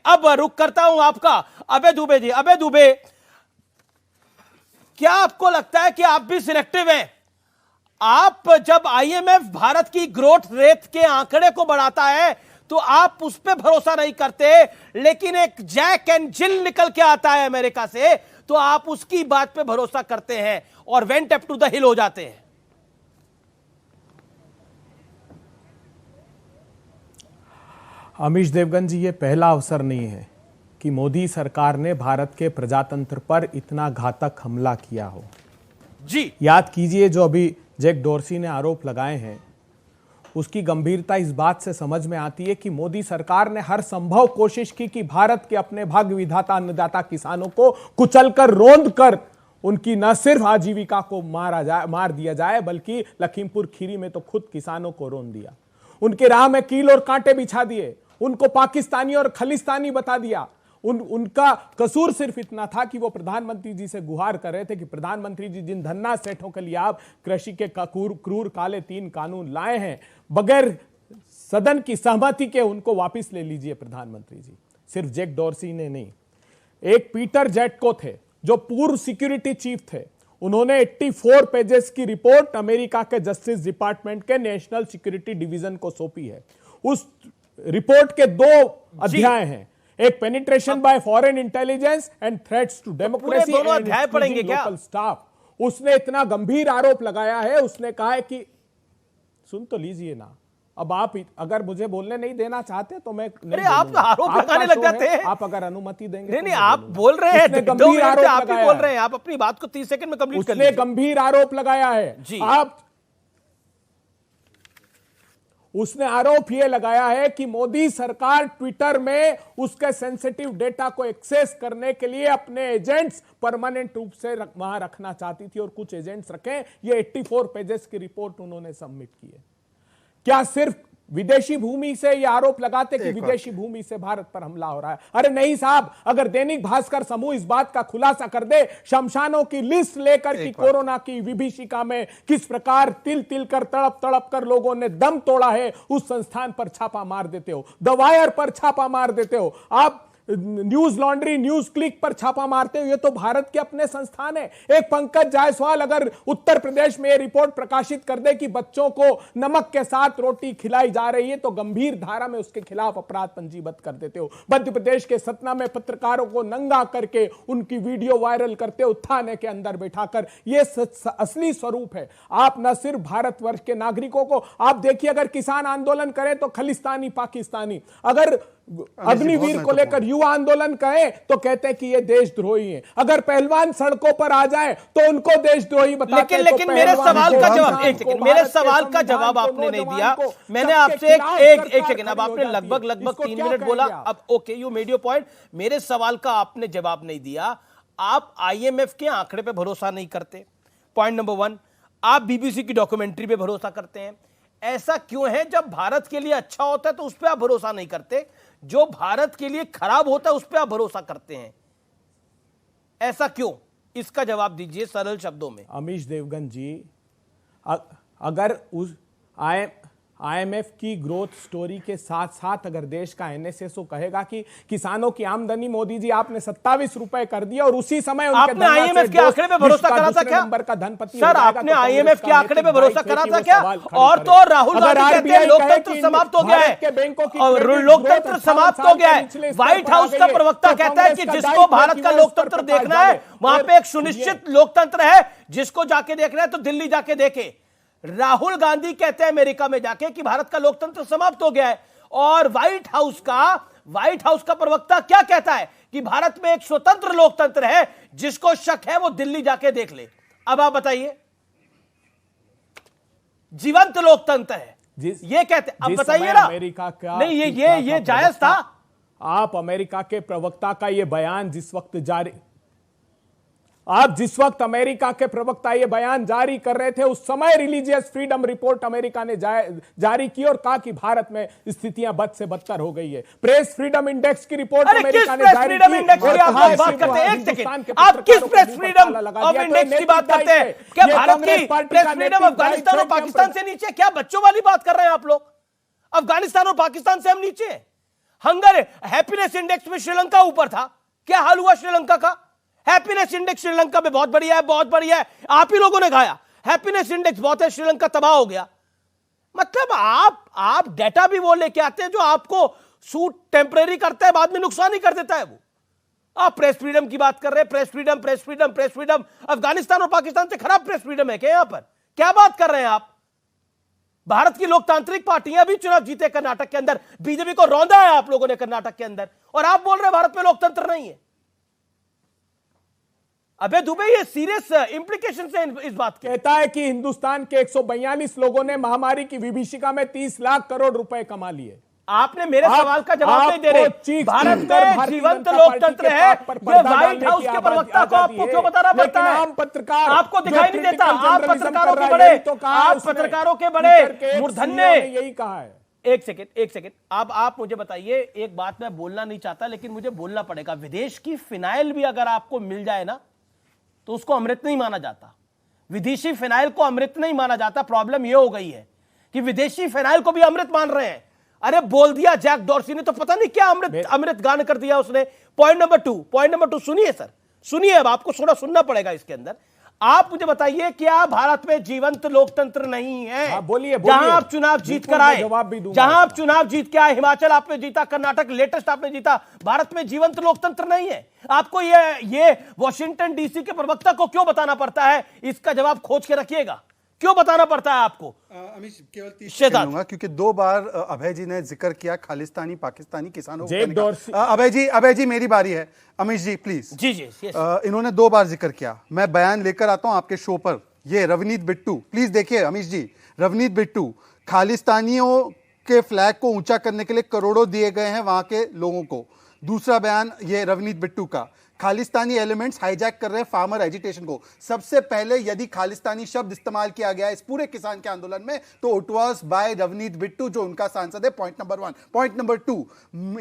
अब रुक करता हूं आपका अभय दुबे जी। अभय दुबे, क्या आपको लगता है कि आप भी सिलेक्टिव हैं? आप जब आईएमएफ भारत की ग्रोथ रेट के आंकड़े को बढ़ाता है तो आप उस पर भरोसा नहीं करते, लेकिन एक जैक एंड जिल निकल के आता है अमेरिका से तो आप उसकी बात पे भरोसा करते हैं और went up to the hill हो जाते हैं। अमीश देवगन जी, ये पहला अवसर नहीं है कि मोदी सरकार ने भारत के प्रजातंत्र पर इतना घातक हमला किया हो जी। याद कीजिए, जो अभी जैक डोर्सी ने आरोप लगाए हैं उसकी गंभीरता इस बात से समझ में आती है कि मोदी सरकार ने हर संभव कोशिश की कि भारत के अपने भाग्य विधाता अन्नदाता किसानों को कुचलकर रोंद कर उनकी न सिर्फ आजीविका को मार दिया जाए, बल्कि लखीमपुर खीरी में तो खुद किसानों को रोंद दिया, उनके राह में कील और कांटे बिछा दिए, उनको पाकिस्तानी और खलिस्तानी बता दिया। उनका कसूर सिर्फ इतना था कि वो प्रधानमंत्री जी से गुहार कर रहे थे कि प्रधानमंत्री जी, जिन धन्ना सेठों के लिए आप कृषि के क्रूर काले 3 कानून लाए हैं बगैर सदन की सहमति के, उनको वापस ले लीजिए प्रधानमंत्री जी। सिर्फ जैक डोर्सी ने नहीं, एक पीटर जेटको थे जो पूर्व सिक्योरिटी चीफ थे, उन्होंने 84 पेजेस की रिपोर्ट अमेरिका के जस्टिस डिपार्टमेंट के नेशनल सिक्योरिटी डिवीजन को सौंपी है। उस रिपोर्ट के 2 अध्याय हैं, एक penetration by foreign intelligence and threats to democracy and अध्याय पढ़ेंगे क्या? Local staff. उसने इतना गंभीर आरोप लगाया है, उसने कहा है कि सुन तो लीजिए ना, अब आप अगर मुझे बोलने नहीं देना चाहते तो मैं नहीं। अरे आप आरोप लगाने लग जाते हैं। आप अगर अनुमति देंगे नहीं नहीं, आप बोल रहे हैं, गंभीर आरोप आप ही बोल रहे हैं, आप अपनी बात को 30 सेकंड में कंप्लीट कर लीजिए। उसने गंभीर आरोप लगाया है जी। उसने आरोप यह लगाया है कि मोदी सरकार ट्विटर में उसके सेंसिटिव डेटा को एक्सेस करने के लिए अपने एजेंट्स परमानेंट रूप से वहां रखना चाहती थी और कुछ एजेंट्स रखे। ये 84 पेजेस की रिपोर्ट उन्होंने सबमिट की है। क्या सिर्फ विदेशी भूमि से ये आरोप लगाते कि विदेशी भूमि से भारत पर हमला हो रहा है? अरे नहीं साहब, अगर दैनिक भास्कर समूह इस बात का खुलासा कर दे, शमशानों की लिस्ट लेकर कि कोरोना की विभीषिका में किस प्रकार तिल तिल कर तड़प तड़प कर लोगों ने दम तोड़ा है, उस संस्थान पर छापा मार देते हो, द वायर पर छापा मार देते हो, आप न्यूज लॉन्ड्री, न्यूज क्लिक पर छापा मारते हो, ये तो भारत के अपने संस्थान है। एक पंकज जायसवाल अगर उत्तर प्रदेश में ये रिपोर्ट प्रकाशित कर दे कि बच्चों को नमक के साथ रोटी खिलाई जा रही है, तो गंभीर धारा में उसके खिलाफ अपराध पंजीबद्ध कर देते हो। मध्य प्रदेश के सतना में पत्रकारों को नंगा करके उनकी वीडियो वायरल करते हो थाने के अंदर बैठाकर। ये असली स्वरूप है। आप न सिर्फ भारतवर्ष के नागरिकों को, आप देखिए, अगर किसान आंदोलन करें तो खलिस्तानी पाकिस्तानी, अगर अग्निवीर को लेकर युवा आंदोलन कहें तो कहते हैं कि ये देशद्रोही हैं, अगर पहलवान सड़कों पर आ जाए तो उनको देशद्रोही बताते हैं। लेकिन मेरे सवाल का जवाब, एक सेकंड, मेरे सवाल का जवाब आपने नहीं दिया। मैंने आपसे एक सेकंड, अब आपने लगभग 3 मिनट बोला, अब okay, you made your point. मेरे सवाल का आपने जवाब नहीं दिया। आप आईएमएफ के आंकड़े पे भरोसा नहीं करते, पॉइंट नंबर 1। आप बीबीसी की डॉक्यूमेंट्री पे भरोसा करते हैं। ऐसा क्यों है? जब भारत के लिए अच्छा होता है तो उस पर आप भरोसा नहीं करते, जो भारत के लिए खराब होता है उस पर आप भरोसा करते हैं। ऐसा क्यों? इसका जवाब दीजिए सरल शब्दों में। अमीश देवगन जी, अगर उस आईएमएफ की ग्रोथ स्टोरी के साथ साथ अगर देश का एनएसएसओ कहेगा कि किसानों की आमदनी मोदी जी आपने 27 रुपए कर दिया और उसी समय आपने आईएमएफ के आंकड़े पे भरोसा करा था क्या? नंबर का धनपति सर, आपने आईएमएफ के आंकड़े पे भरोसा करा था क्या? और तो राहुल गांधी कहते हैं लोकतंत्र समाप्त हो गया है, लोकतंत्र समाप्त हो गया है। व्हाइट हाउस का प्रवक्ता कहता है कि जिसको भारत का लोकतंत्र देखना है वहां पे एक सुनिश्चित लोकतंत्र है, जिसको जाके देखना है तो दिल्ली जाके देखे। राहुल गांधी कहते हैं अमेरिका में जाके कि भारत का लोकतंत्र समाप्त हो गया है, और व्हाइट हाउस का प्रवक्ता क्या कहता है कि भारत में एक स्वतंत्र लोकतंत्र है, जिसको शक है वो दिल्ली जाके देख ले। अब आप बताइए, जीवंत लोकतंत्र है ये कहते, अब बताइए ना। अमेरिका का नहीं, ये जायज था? आप अमेरिका के प्रवक्ता का ये बयान जिस वक्त अमेरिका के प्रवक्ता ये बयान जारी कर रहे थे, उस समय रिलीजियस फ्रीडम रिपोर्ट अमेरिका ने जारी की और कहा कि भारत में स्थितियां बद से बदतर हो गई है। प्रेस फ्रीडम इंडेक्स की रिपोर्ट अमेरिका ने जारी की। आप किस प्रेस फ्रीडम ऑफ इंडेक्स की बात करते हैं? क्या भारत की प्रेस फ्रीडम अफगानिस्तान और पाकिस्तान से नीचे? क्या बच्चों वाली बात कर रहे हैं आप लोग? अफगानिस्तान और पाकिस्तान से हम नीचे? हंगर हैप्पीनेस इंडेक्स में श्रीलंका ऊपर था, क्या हाल हुआ श्रीलंका का? हैप्पीनेस इंडेक्स श्रीलंका में बहुत बढ़िया है, बहुत बढ़िया है, आप ही लोगों ने खाया। हैप्पीनेस इंडेक्स बहुत है, श्रीलंका तबाह हो गया। मतलब आप डेटा भी वो लेके आते हैं जो आपको सूट टेम्परेरी करता है, बाद में नुकसान ही कर देता है। वो आप प्रेस फ्रीडम की बात कर रहे हैं, press freedom press freedom press freedom. Afghanistan और पाकिस्तान से खराब प्रेस फ्रीडम है क्या यहां पर? क्या बात कर रहे हैं आप? भारत की लोकतांत्रिक पार्टियां भी चुनाव जीते कर्नाटक के अंदर, बीजेपी को रौंदा है आप लोगों ने कर्नाटक के अंदर, और आप बोल रहे हैं भारत में लोकतंत्र नहीं है। अबे दुबे, ये सीरियस इंप्लीकेशन है इस बात के। कहता है कि हिंदुस्तान के 142 लोगों ने महामारी की विभीषिका में 30 लाख करोड़ रुपए कमा लिए। आपने मेरे सवाल का जवाब नहीं दे रहे। भारत में जीवंत लोकतंत्र है, ये व्हाइट हाउस के प्रवक्ता को आपको क्यों बताना पड़ता है? आम पत्रकार आपको दिखाई नहीं देता? आप पत्रकारों के बड़े, आप पत्रकारों के बड़े मूर्धन्य, यही कहा है। एक सेकंड, आप मुझे बताइए, एक बात मैं बोलना नहीं चाहता लेकिन मुझे बोलना पड़ेगा। विदेश की फिनाइल भी अगर आपको मिल जाए ना तो उसको अमृत नहीं माना जाता। विदेशी फिनाइल को अमृत नहीं माना जाता। प्रॉब्लम यह हो गई है कि विदेशी फिनाइल को भी अमृत मान रहे हैं। अरे बोल दिया जैक डॉर्सी ने, तो पता नहीं क्या अमृत गान कर दिया उसने। पॉइंट नंबर टू सुनिए सर, सुनिए, अब आपको थोड़ा सुनना पड़ेगा इसके अंदर। आप मुझे बताइए, क्या भारत में जीवंत लोकतंत्र नहीं है? बोलिए, जहां आप चुनाव जीत कर आए, जहां आप चुनाव जीत के आए, हिमाचल आपने जीता, कर्नाटक लेटेस्ट आपने जीता, भारत में जीवंत लोकतंत्र नहीं है। आपको ये वॉशिंगटन डीसी के प्रवक्ता को क्यों बताना पड़ता है? इसका जवाब खोज के रखिएगा, क्यों बताना पड़ता है आपको? अमिश, केवल 30 सेकंड लूंगा क्योंकि 2 बार अभय जी ने जिक्र किया खालिस्तानी पाकिस्तानी किसानों को। अभय जी मेरी बारी है। अमिश जी प्लीज। जी इन्होंने 2 बार जिक्र किया। मैं बयान लेकर आता हूं आपके शो पर। ये रवनीत बिट्टू, प्लीज देखिए अमिश जी। रवनीत बिट्टू, खालिस्तानियों के फ्लैग को ऊंचा करने के लिए करोड़ों दिए गए हैं वहां के लोगों को। दूसरा बयान ये रवनीत बिट्टू का, खालिस्तानी एलिमेंट्स हाईजैक कर रहे हैं फार्मर एजिटेशन को। सबसे पहले यदि खालिस्तानी शब्द इस्तेमाल किया गया इस पूरे किसान के आंदोलन में तो it was by Ravneet Bittu, जो उनका सांसद है। Point number 1। Point number 2,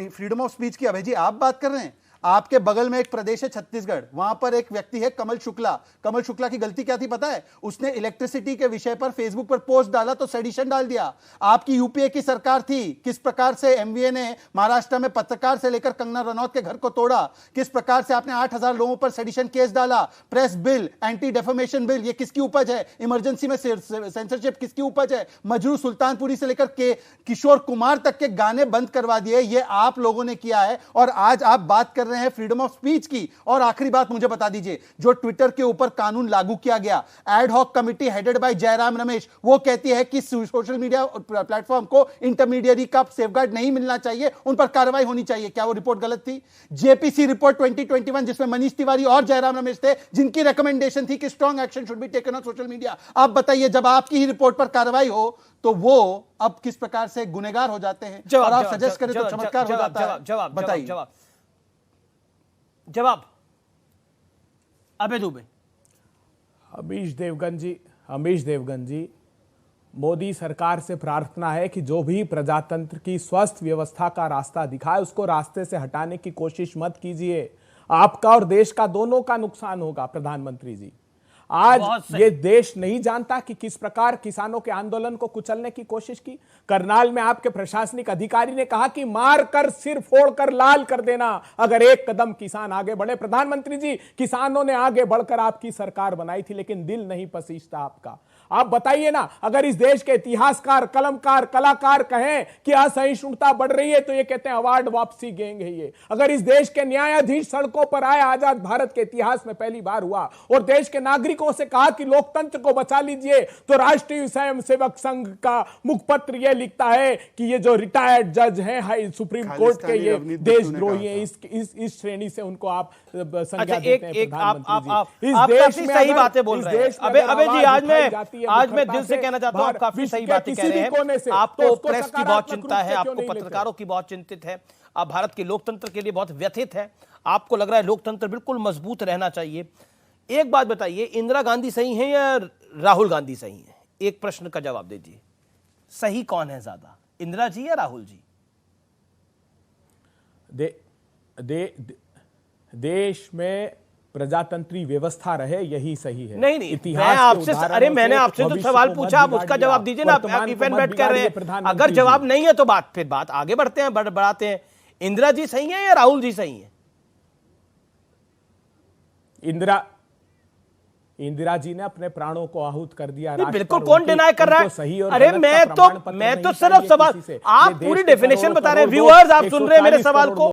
freedom of speech की अभय जी आप बात कर रहे हैं। आपके बगल में एक प्रदेश है छत्तीसगढ़, वहां पर एक व्यक्ति है कमल शुक्ला। कमल शुक्ला की गलती क्या थी पता है? उसने इलेक्ट्रिसिटी के विषय पर फेसबुक पर पोस्ट डाला तो सेडिशन डाल दिया। आपकी यूपीए की सरकार थी, किस प्रकार से एमवीए ने महाराष्ट्र में पत्रकार से लेकर कंगना रनौत के घर को तोड़ा, किस प्रकार से आपने 8000 लोगों पर सेडिशन केस डाला। Press bill, anti defamation bill, ये किसकी उपज है? इमरजेंसी में सेंसरशिप किसकी उपज है? मजरू सुल्तानपुरी से लेकर के किशोर कुमार तक के गाने बंद करवा दिए, ये आप लोगों ने किया है। और आज आप बात कर हैं फ्रीडम ऑफ स्पीच की। और आखिरी बात मुझे बता दीजिए, जो ट्विटर के ऊपर कानून लागू किया गया, ad hoc committee headed by Jairam Ramesh, वो कहती है कि सोशल मीडिया प्लेटफॉर्म को इंटरमीडियरी का सेफगार्ड नहीं मिलना चाहिए, उन पर कार्रवाई होनी चाहिए। क्या वो रिपोर्ट गलत थी? जेपीसी रिपोर्ट 2021 जिसमें मनीष तिवारी और जयराम रमेश थे, जिनकी रिकमेंडेशन थी कि strong action should be taken on social media. आप बताइए, जब आपकी ही रिपोर्ट पर कार्रवाई हो तो वो अब किस प्रकार से गुनहगार हो जाते हैं और आप सजेस्ट करें तो चमत्कार हो जाता है। बताइए जवाब। अबे दुबे। अमीश देवगन जी, मोदी सरकार से प्रार्थना है कि जो भी प्रजातंत्र की स्वस्थ व्यवस्था का रास्ता दिखाए उसको रास्ते से हटाने की कोशिश मत कीजिए। आपका और देश का दोनों का नुकसान होगा। प्रधानमंत्री जी, आज ये देश नहीं जानता कि किस प्रकार किसानों के आंदोलन को कुचलने की कोशिश की। करनाल में आपके प्रशासनिक अधिकारी ने कहा कि मार कर सिर फोड़कर लाल कर देना अगर एक कदम किसान आगे बढ़े। प्रधानमंत्री जी, किसानों ने आगे बढ़कर आपकी सरकार बनाई थी, लेकिन दिल नहीं पसीजता आपका। आप बताइए ना, अगर इस देश के इतिहासकार, कलमकार, कलाकार कहें कि असहिष्णुता बढ़ रही है तो ये कहते हैं अवार्ड वापसी गैंग है ये। अगर इस देश के न्यायाधीश सड़कों पर आए, आजाद भारत के इतिहास में पहली बार हुआ, और देश के नागरिकों से कहा कि लोकतंत्र को बचा लीजिए, तो राष्ट्रीय स्वयंसेवक संघ का मुखपत्र यह लिखता है कि ये जो रिटायर्ड जज हैं सुप्रीम कोर्ट के, ये देशद्रोही हैं। इस श्रेणी से उनको आप संज्ञा देते हैं। प्रधानमंत्री जी, आप काफी सही बातें बोल रहे हैं। अबे जी, आज मैं दिल से कहना चाहता हूं, आप काफी सही बातें कह रहे हैं। आपको प्रेस की बहुत चिंता है, आपको पत्रकारों की बहुत चिंतित है, आप भारत के लोकतंत्र के लिए बहुत व्यथित है। आपको लग रहा है लोकतंत्र बिल्कुल मजबूत रहना चाहिए। एक बात बताइए, इंदिरा गांधी सही है या राहुल गांधी सही है? एक प्रश्न का जवाब दीजिए, सही कौन है ज्यादा, इंदिरा जी या राहुल जी? देश में प्रजातंत्री व्यवस्था रहे, यही सही है। नहीं मैं आपसे, अरे मैंने आपसे तो सवाल पूछा, आप उसका जवाब दीजिए ना। आप इफ एंड बैट कर रहे हैं, अगर जवाब नहीं है तो बात आगे बढ़ते हैं, बढ़ाते हैं। इंदिरा जी सही है या राहुल जी सही है? इंदिरा जी ने अपने प्राणों को आहूत कर दिया। बिल्कुल, कौन डिनाय कर रहा है? सही और अरे गलत का मैं तो प्रमाण पत्र नहीं सिर्फ चाहिए सवाल, किसी से। आप ये पूरी देश के डेफिनेशन करोड़ों बता रहे हैं, करोड़ व्यूअर्स आप सुन रहे हैं मेरे 140 सवाल करोड़ को।